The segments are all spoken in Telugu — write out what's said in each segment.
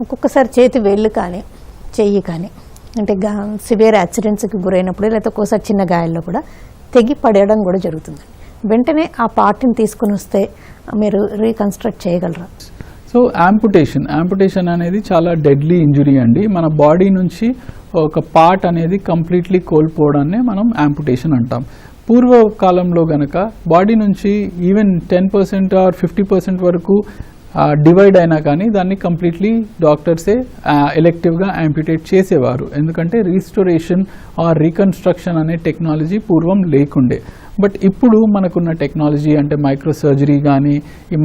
ఒక్కొక్కసారి చేతి వేళ్ళు కానీ చెయ్యి కానీ అంటే సివియర్ యాక్సిడెంట్స్కి గురైనప్పుడు లేకపోతే ఒక్కోసారి చిన్న గాయాల్లో కూడా తెగి పడేయడం కూడా జరుగుతుంది. వెంటనే ఆ పార్ట్ని తీసుకుని వస్తే మీరు రీకన్స్ట్రక్ట్ చేయగలరా? సో యాంపుటేషన్ అనేది చాలా డెడ్లీ ఇంజురీ అండి. మన బాడీ నుంచి ఒక పార్ట్ అనేది కంప్లీట్లీ కోల్పోవడాన్ని మనం యాంపుటేషన్ అంటాం. పూర్వకాలంలో గనక బాడీ నుంచి ఈవెన్ 10% ఆర్ 50% వరకు డివైడ్ అయినా కానీ దాన్ని కంప్లీట్లీ డాక్టర్సే ఎలెక్టివ్గా యాంప్యుటేట్ చేసేవారు. ఎందుకంటే రీస్టోరేషన్ ఆర్ రీకన్స్ట్రక్షన్ అనే టెక్నాలజీ పూర్వం లేకుండే. బట్ ఇప్పుడు మనకున్న టెక్నాలజీ అంటే మైక్రోసర్జరీ కానీ ఈ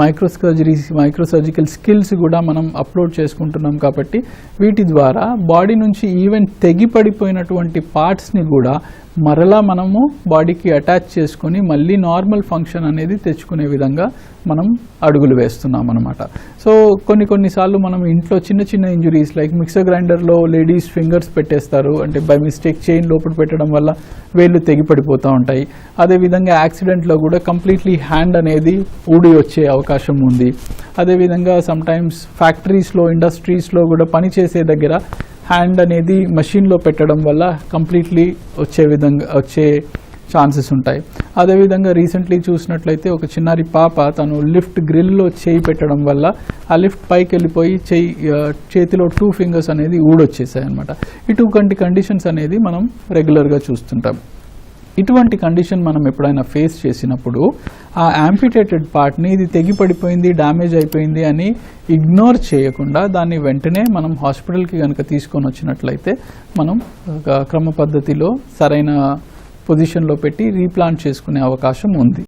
మైక్రోసర్జికల్ స్కిల్స్ కూడా మనం అప్లోడ్ చేసుకుంటున్నాం కాబట్టి వీటి ద్వారా బాడీ నుంచి ఈవెన్ తెగిపడిపోయినటువంటి పార్ట్స్ని కూడా మరలా మనము బాడీకి అటాచ్ చేసుకుని మళ్ళీ నార్మల్ ఫంక్షన్ అనేది తెచ్చుకునే విధంగా మనం అడుగులు వేస్తున్నాం అన్నమాట. సో కొన్నిసార్లు మనం ఇంట్లో చిన్న ఇంజురీస్ లైక్ మిక్సర్ గ్రైండర్లో లేడీస్ ఫింగర్స్ పెట్టేస్తారు, అంటే బై మిస్టేక్ చైన్ లోపల పెట్టడం వల్ల వేళ్ళు తెగిపడిపోతూ ఉంటాయి. అదేవిధంగా యాక్సిడెంట్లో కూడా కంప్లీట్లీ హ్యాండ్ అనేది ఊడి వచ్చే అవకాశం ఉంది. అదేవిధంగా సమ్టైమ్స్ ఫ్యాక్టరీస్లో ఇండస్ట్రీస్లో కూడా పనిచేసే దగ్గర హ్యాండ్ అనేది మషిన్లో పెట్టడం వల్ల కంప్లీట్లీ వచ్చే ఛాన్సెస్ ఉంటాయి. అదేవిధంగా రీసెంట్లీ చూసినట్లయితే ఒక చిన్నారి పాప తను లిఫ్ట్ గ్రిల్లో చేయి పెట్టడం వల్ల ఆ లిఫ్ట్ పైకి వెళ్ళిపోయి చేతిలో 2 ఫింగర్స్ అనేది ఊడొచ్చేసాయి అనమాట. ఇటువంటి కండిషన్స్ అనేది మనం రెగ్యులర్గా చూస్తుంటాం. ఇటువంటి కండిషన్ మనం ఎప్పుడైనా ఫేస్ చేసినప్పుడు ఆ యాంప్యుటేటెడ్ పార్ట్ని ఇది తెగిపడిపోయింది, డ్యామేజ్ అయిపోయింది అని ఇగ్నోర్ చేయకుండా దాన్ని వెంటనే మనం హాస్పిటల్కి కనుక తీసుకొని వచ్చినట్లయితే మనం క్రమ పద్ధతిలో సరైన పొజిషన్లో పెట్టి రీప్లాంట్ చేసుకునే అవకాశం ఉంది.